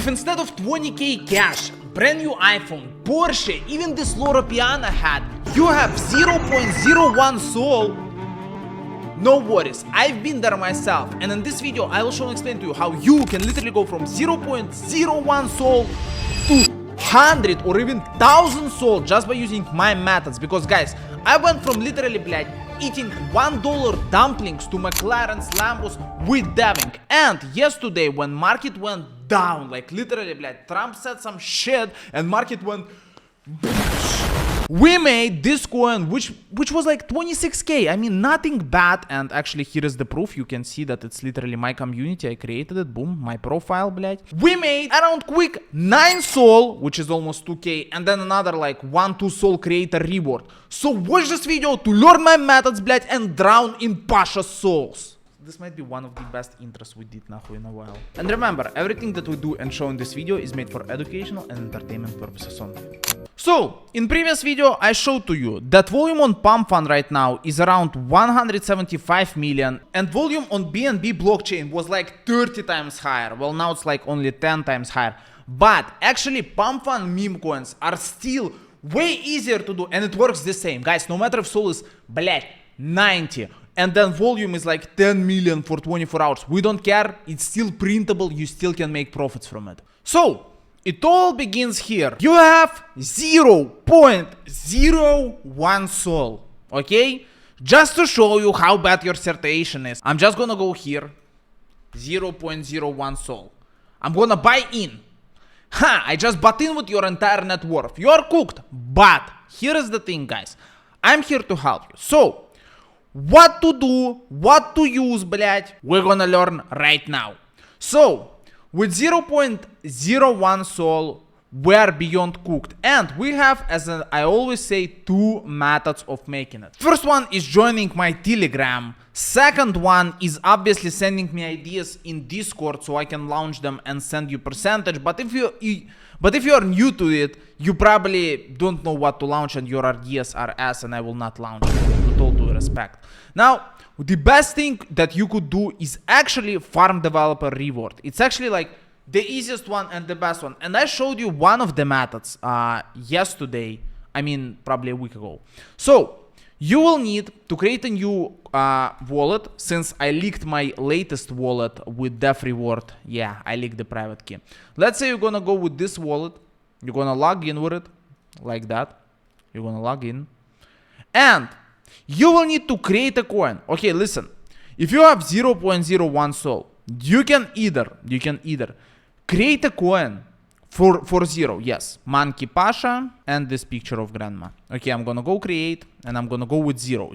If instead of 20k cash, brand new iPhone, Porsche, even this Loro Piana hat, you have 0.01 soul, no worries, I've been there myself, and in this video I will show and explain to you how you can literally go from 0.01 soul to 100 or even 1000 soul just by using my methods. Because guys, I went from literally, блядь, eating $1 dumplings to McLaren's Lambos with Deving. And yesterday when market went down, like literally, блядь, Trump said some shit and market went, we made this coin which was like 26k. I mean, nothing bad. And actually here is the proof. You can see that it's literally my community. I created it. Boom, my profile, блядь. We made around quick 9 soul, which is almost 2k, and then another like 1-2 soul creator reward. So watch this video to learn my methods, блядь, and drown in Pasha's souls. This might be one of the best intros we did нахуй in a while. And remember, everything that we do and show in this video is made for educational and entertainment purposes only. So, in previous video I showed to you that volume on Pump Fund right now is around 175 million and volume on BNB blockchain was like 30 times higher. Well, now it's like only 10 times higher. But actually Pump Fund meme coins are still way easier to do and it works the same. Guys, no matter if Sol is, блять, 90 and then volume is like 10 million for 24 hours. We don't care. It's still printable. You still can make profits from it. So, it all begins here. You have 0.01 soul, okay? Just to show you how bad your certification is, I'm just gonna go here, 0.01 soul. I'm gonna buy in. Ha! I just bought in with your entire net worth. You're cooked. But here is the thing, guys. I'm here to help you. So, what to do, what to use, блядь, we're gonna learn right now. So, with 0.01 soul, we are beyond cooked. And we have, as I always say, 2 methods of making it. First one is joining my Telegram. Second one is obviously sending me ideas in Discord so I can launch them and send you percentage. But if you are new to it, you probably don't know what to launch and your ideas are ass and I will not launch it, with all due respect. Now, the best thing that you could do is actually farm developer reward. It's actually like the easiest one and the best one. And I showed you one of the methods yesterday. I mean, probably a week ago. So you will need to create a new wallet. Since I leaked my latest wallet with Def Reward. Yeah, I leaked the private key. Let's say you're gonna go with this wallet. You're gonna log in with it like that. You're gonna log in. And you will need to create a coin. Okay, listen. If you have 0.01 soul, you can either create a coin for 0. Yes, Monkey Pasha and this picture of grandma. Okay, I'm gonna go create and I'm gonna go with 0.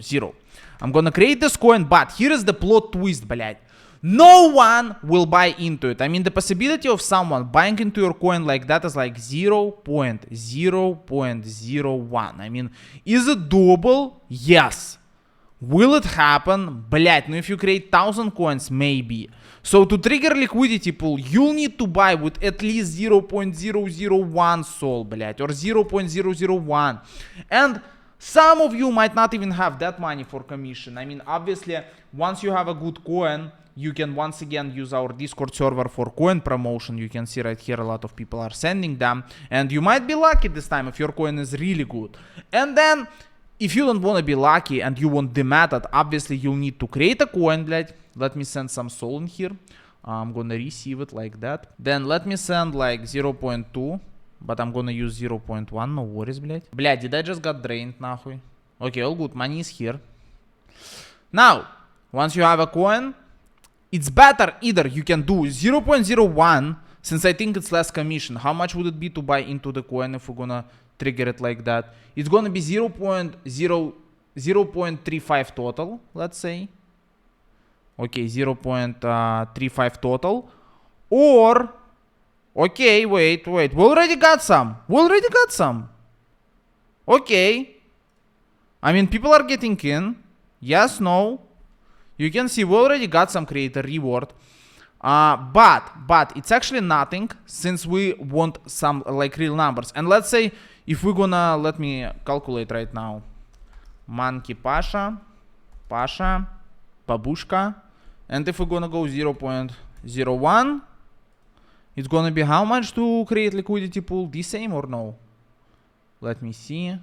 I'm gonna create this coin, but here is the plot twist, блядь. No one will buy into it. I mean, the possibility of someone buying into your coin like that is like 0.001. I mean, is it doable? Yes. Will it happen? Блять, no, if you create 1000 coins, maybe. So to trigger liquidity pool, you'll need to buy with at least 0.001 soul, блять, or 0.001. And some of you might not even have that money for commission. I mean, obviously, once you have a good coin, you can once again use our Discord server for coin promotion. You can see right here a lot of people are sending them. And you might be lucky this time if your coin is really good. And then, if you don't want to be lucky and you want the method, obviously you'll need to create a coin, блядь. Let me send some soul in here. I'm gonna receive it like that. Then let me send like 0.2. But I'm gonna use 0.1, no worries, блядь. Блядь, did I just got drained, нахуй? Okay, all good, money is here. Now, once you have a coin, it's better either you can do 0.01, since I think it's less commission. How much would it be to buy into the coin if we're gonna trigger it like that? It's gonna be 0.35 total, let's say. Okay, 0.35 total. Or, okay, wait. We already got some. Okay. I mean, people are getting in. Yes, no. You can see we already got some creator reward. But it's actually nothing since we want some like real numbers. And let's say if we're gonna, let me calculate right now. Monkey Pasha, Babushka. And if we're gonna go 0.01, It's gonna be how much to create liquidity pool? The same or no? Let me see.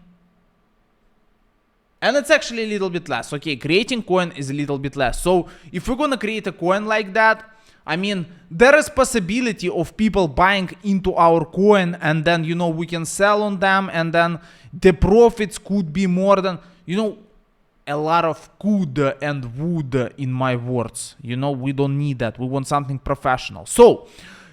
And it's actually a little bit less. Okay, creating coin is a little bit less. So if we're gonna create a coin like that, I mean, there is possibility of people buying into our coin, and then, you know, we can sell on them, and then the profits could be more than, you know, a lot of could and would in my words. You know, we don't need that. We want something professional. So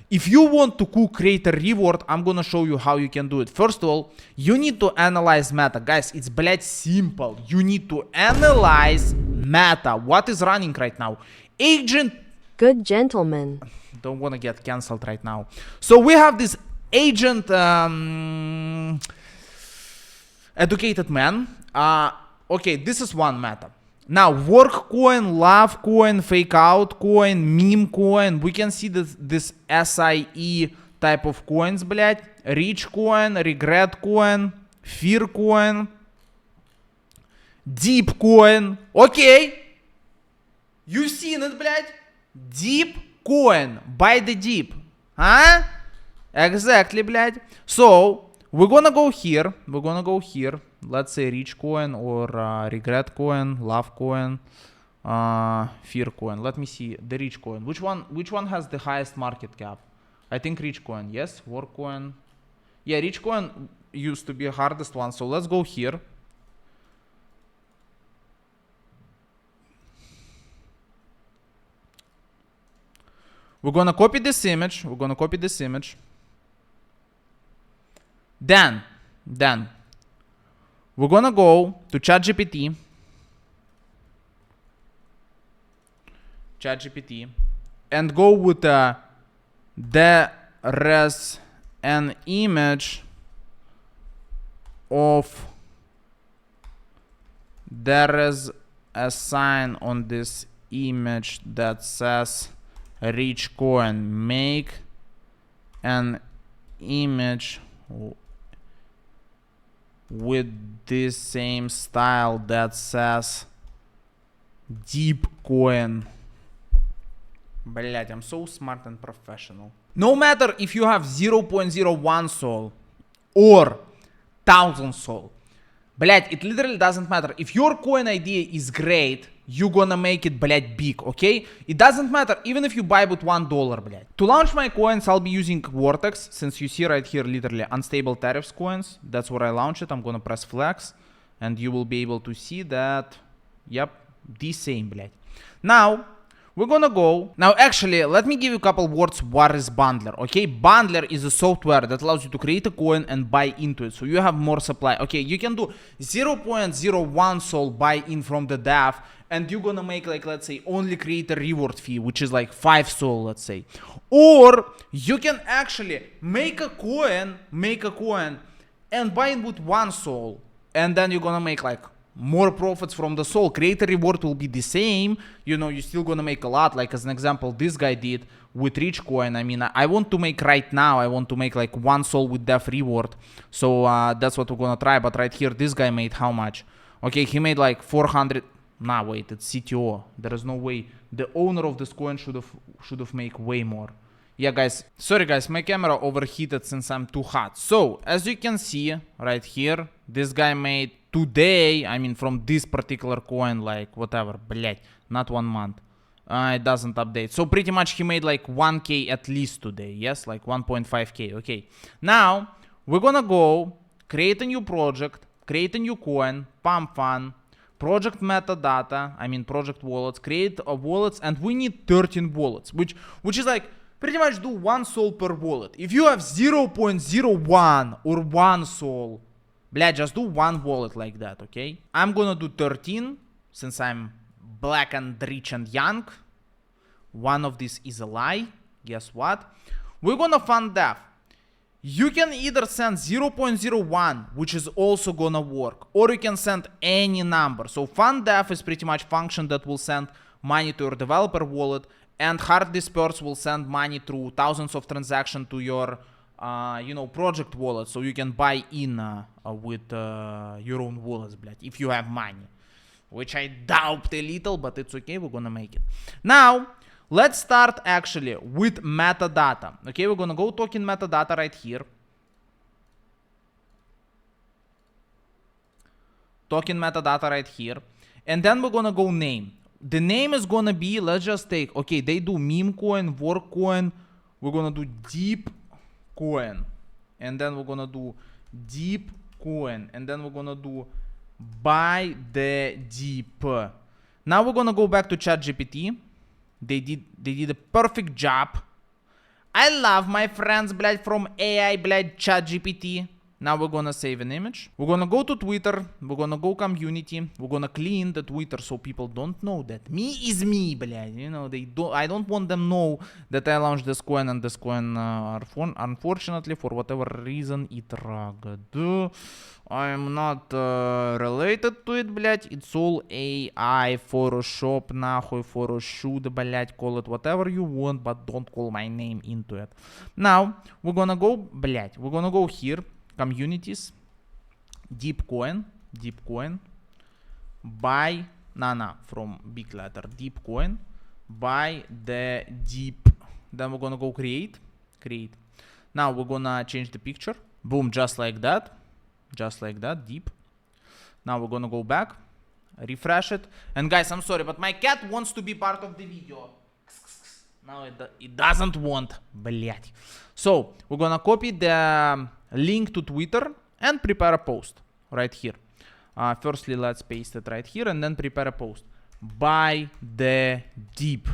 if you want to create a reward, I'm gonna show you how you can do it. First of all, you need to analyze meta. Guys, it's блядь simple. You need to analyze meta. What is running right now? Agent. Good gentleman. Don't wanna get cancelled right now. So we have this agent educated man. Okay, this is one meta. Now, work coin, love coin, fake out coin, meme coin. We can see this SIE type of coins, блядь. Rich coin, regret coin, fear coin, deep coin. Okay. You've seen it, блядь. Deep coin. Buy the deep. Huh? Exactly, блядь. So, we're gonna go here. Let's say rich coin or regret coin, love coin, fear coin. Let me see the rich coin. Which one has the highest market cap? I think rich coin. Yes, work coin. Yeah, rich coin used to be the hardest one. So let's go here. We're gonna copy this image. Then we're gonna go to ChatGPT. And go with there is an image of, there is a sign on this image that says rich coin. Make an image with this same style that says deep coin. Блять, I'm so smart and professional. No matter if you have 0.01 sol or 1000 sol, блять, it literally doesn't matter. If your coin idea is great, you're gonna make it, блять, big, okay? It doesn't matter even if you buy with $1, блять. To launch my coins, I'll be using Vortex, since you see right here literally unstable tariffs coins. That's where I launch it. I'm gonna press flex, and you will be able to see that, yep, the same, блять. Now, we're gonna go. Now, actually, let me give you a couple words. What is Bundler? Okay, Bundler is a software that allows you to create a coin and buy into it, so you have more supply. Okay, you can do 0.01 sol buy in from the DAF, and you're gonna make, like, let's say, only create a reward fee, which is like 5 sol, let's say. Or you can actually make a coin and buy it with 1 sol, and then you're gonna make like more profits from the sol. Creator reward will be the same. You know, you're still gonna make a lot. Like, as an example, this guy did with rich coin. I mean, I want to make right now, I want to make like 1 sol with def reward. So that's what we're gonna try. But right here, this guy made how much? Okay, he made like 400. Nah, wait, it's CTO. There is no way. The owner of this coin should have made way more. Yeah, guys, sorry guys, my camera overheated since I'm too hot. So, as you can see right here, this guy made today, I mean, from this particular coin, like whatever, блять, not 1 month. It doesn't update. So pretty much he made like 1k at least today. Yes, like 1.5k. Okay. Now we're gonna go create a new project, create a new coin, pump fun, project metadata, I mean project wallets, create a wallets, and we need 13 wallets, which is like pretty much do 1 sol per wallet. If you have 0.01 or 1 sol, блядь, just do 1 wallet like that, okay? I'm gonna do 13, since I'm black and rich and young. One of these is a lie. Guess what? We're gonna fund def. You can either send 0.01, which is also gonna work, or you can send any number. So fund def is pretty much function that will send money to your developer wallet, and hard disperse will send money through thousands of transactions to your project wallet, so you can buy in with your own wallets, блядь, if you have money, which I doubt a little, but it's okay, we're gonna make it. Now, let's start actually with metadata. Okay, we're gonna go token metadata right here. Token metadata right here. And then we're gonna go name. The name is gonna be, let's just take, okay, they do Memecoin, Workcoin. We're gonna do Deep Coin. And then we're gonna do Deep Coin. And then we're gonna do Buy the Deep. Now we're gonna go back to ChatGPT. They did a perfect job. I love my friends, блядь, from AI, блядь, ChatGPT. Now we're gonna save an image. We're gonna go to Twitter. We're gonna go community. We're gonna clean the Twitter so people don't know that me is me, блядь. You know, I don't want them know that I launched this coin and this coin, unfortunately, for whatever reason, it rugged. I'm not related to it, блядь. It's all AI, Photoshop, нахуй, Photoshoot, блядь. Call it whatever you want, but don't call my name into it. Now, we're gonna go, блядь, we're gonna go here. Communities, Deep Coin, buy, from big letter, Deep Coin, buy the Deep. Then we're gonna go create. Now we're gonna change the picture. Boom, just like that, Deep. Now we're gonna go back, refresh it. And guys, I'm sorry, but my cat wants to be part of the video. Now it doesn't want, блять. So we're gonna copy the link to Twitter and prepare a post right here. Firstly, let's paste it right here and then prepare a post. Buy the Deep.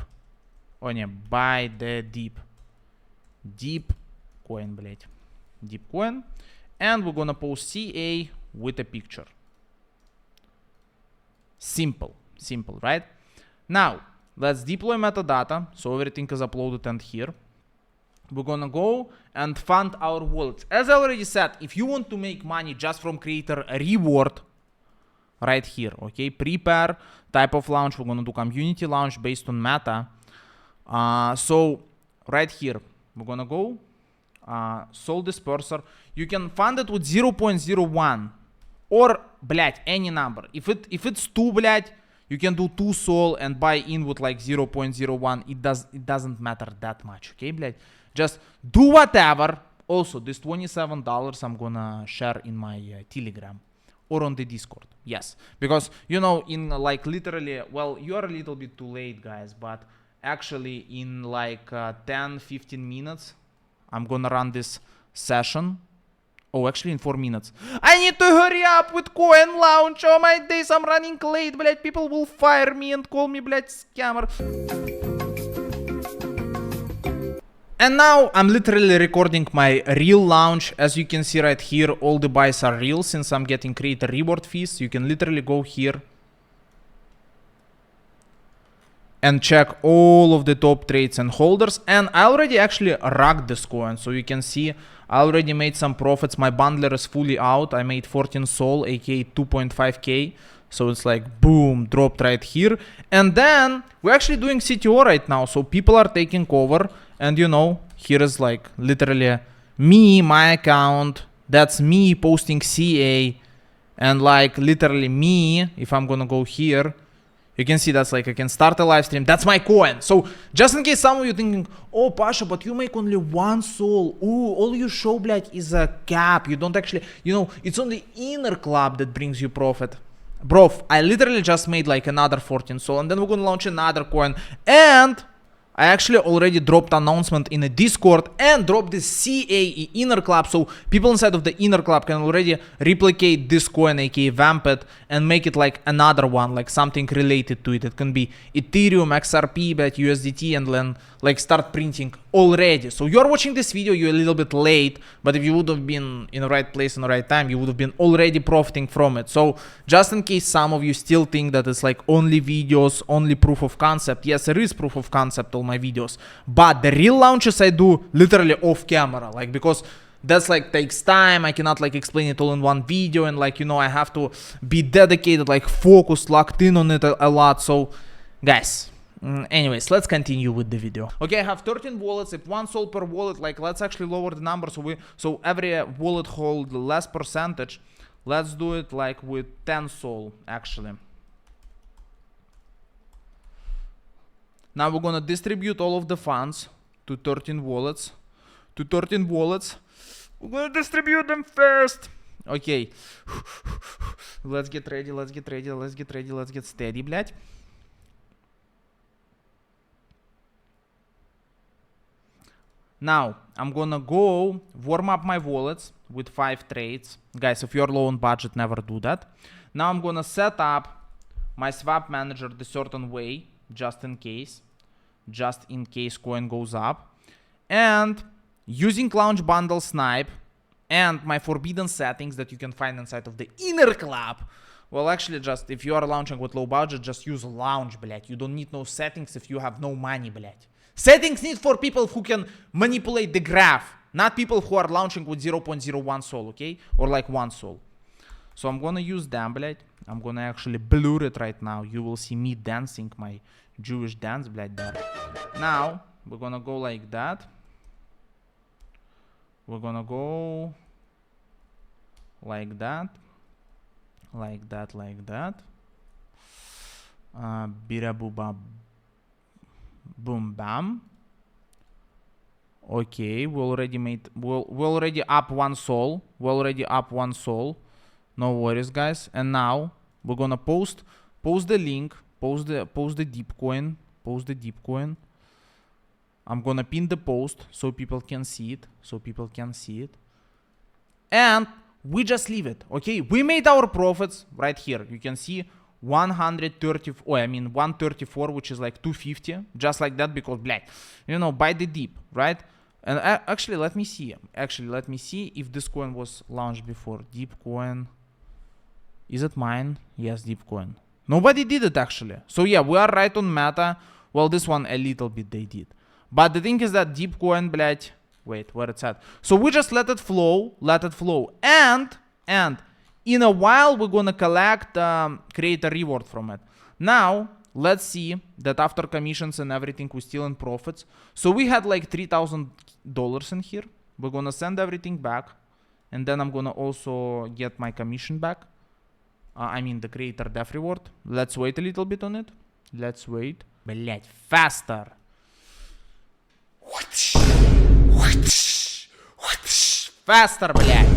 Oh, yeah, buy the Deep. Deep Coin, блять. Deep Coin. And we're gonna post CA with a picture. Simple, right? Now, let's deploy metadata. So everything is uploaded and here. We're gonna go and fund our wallets. As I already said, if you want to make money just from creator reward, right here, okay, prepare type of launch. We're gonna do community launch based on meta. So right here, we're gonna go Sol disperser. You can fund it with 0.01 or, блять, any number. If it's 2, блять, you can do 2 Sol and buy in with like 0.01. It doesn't matter that much, okay, блять. Just do whatever. Also, this $27 I'm gonna share in my Telegram or on the Discord. Yes, because you know, in like literally, well, you are a little bit too late, guys, but actually in like 10-15 minutes I'm gonna run this session. Oh, actually in 4 minutes. I need to hurry up with coin launch. Oh my days, I'm running late, блять. People will fire me and call me, блять, scammer. And now I'm literally recording my real launch. As you can see right here, all the buys are real since I'm getting creator reward fees. You can literally go here and check all of the top trades and holders. And I already actually rocked this coin. So you can see I already made some profits. My bundler is fully out. I made 14 Sol, aka 2.5k. So it's like boom, dropped right here. And then we're actually doing CTO right now. So people are taking over. And you know, here is like literally me, my account. That's me posting CA. And like literally me, if I'm gonna go here, you can see that's like I can start a live stream. That's my coin. So just in case some of you thinking, oh Pasha, but you make only 1 Sol. Ooh, all you show, блядь, is a cap. You don't actually, you know, it's only inner club that brings you profit. Bro, I literally just made like another 14 Sol, and then we're gonna launch another coin. And I actually already dropped announcement in a Discord and dropped this CAE inner club, so people inside of the inner club can already replicate this coin, aka vamp it, and make it like another one, like something related to it. It can be Ethereum, XRP, but USDT, and then like start printing already. So you're watching this video, you're a little bit late, but if you would have been in the right place in the right time, you would have been already profiting from it. So just in case some of you still think that it's like only videos, only proof of concept, yes, there is proof of concept, all my videos, but the real launches I do literally off camera, like, because that's like takes time. I cannot like explain it all in one video, and like, you know, I have to be dedicated, like focused, locked in on it a lot. So guys, anyways, let's continue with the video. Okay, I have 13 wallets. If 1 Sol per wallet, like, let's actually lower the number so every wallet hold less percentage. Let's do it like with 10 Sol actually. Now we're gonna distribute all of the funds to 13 wallets. We're gonna distribute them first. Okay. Let's get ready, let's get steady, блядь. Now, I'm gonna go warm up my wallets with 5 trades. Guys, if you're low on budget, never do that. Now I'm gonna set up my swap manager the certain way, just in case coin goes up. And using launch bundle snipe and my forbidden settings that you can find inside of the inner club. Well, actually, just if you are launching with low budget, just use launch, блядь. You don't need no settings if you have no money, блядь. Settings need for people who can manipulate the graph, not people who are launching with 0.01 sol, okay? Or like 1 sol. So I'm gonna use them, блядь. I'm gonna actually blur it right now. You will see me dancing my Jewish dance, блядь, there. Now, we're gonna go like that. We're gonna go like that. Like that. Birabuba. Boom, bam. Okay, we already up 1 sol. No worries, guys. And now we're gonna post the link, post the deep coin. I'm gonna pin the post so people can see it. And we just leave it. Okay, we made our profits right here. You can see 134, which is like 250, just like that, because black, you know, buy the dip, right? And actually, let me see if this coin was launched before. Deep coin, is it mine? Yes, deep coin. Nobody did it actually. So yeah, we are right on meta. Well, this one a little bit they did, but the thing is that deep coin, блядь, wait, where it's at? So we just let it flow, and in a while we're gonna create a reward from it. Now let's see that after commissions and everything, we're still in profits. So we had like $3,000 in here. We're gonna send everything back, and then I'm gonna also get my commission back. I mean the creator def reward. Let's wait a little bit on it. Let's wait. Блять, faster. Faster, блять.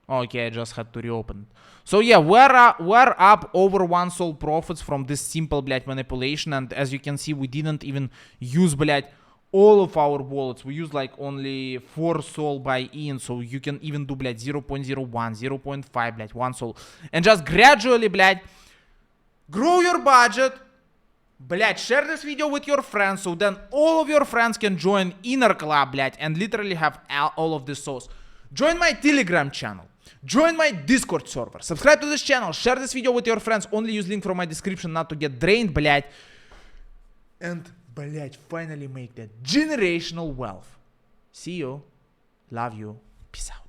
Okay, I just had to reopen it. So yeah, we're up over 1 sol profits from this simple, блять, manipulation. And as you can see, we didn't even use, блять, all of our wallets. We used like only 4 sol buy-in. So you can even do, блять, 0.01, 0.5, блять, 1 sol. And just gradually, блять, grow your budget. Блять, share this video with your friends, so then all of your friends can join inner club, блять, and literally have all of this sauce. Join my Telegram channel. Join my Discord server. Subscribe to this channel. Share this video with your friends. Only use link from my description not to get drained, блять. And, блять, finally make that generational wealth. See you. Love you. Peace out.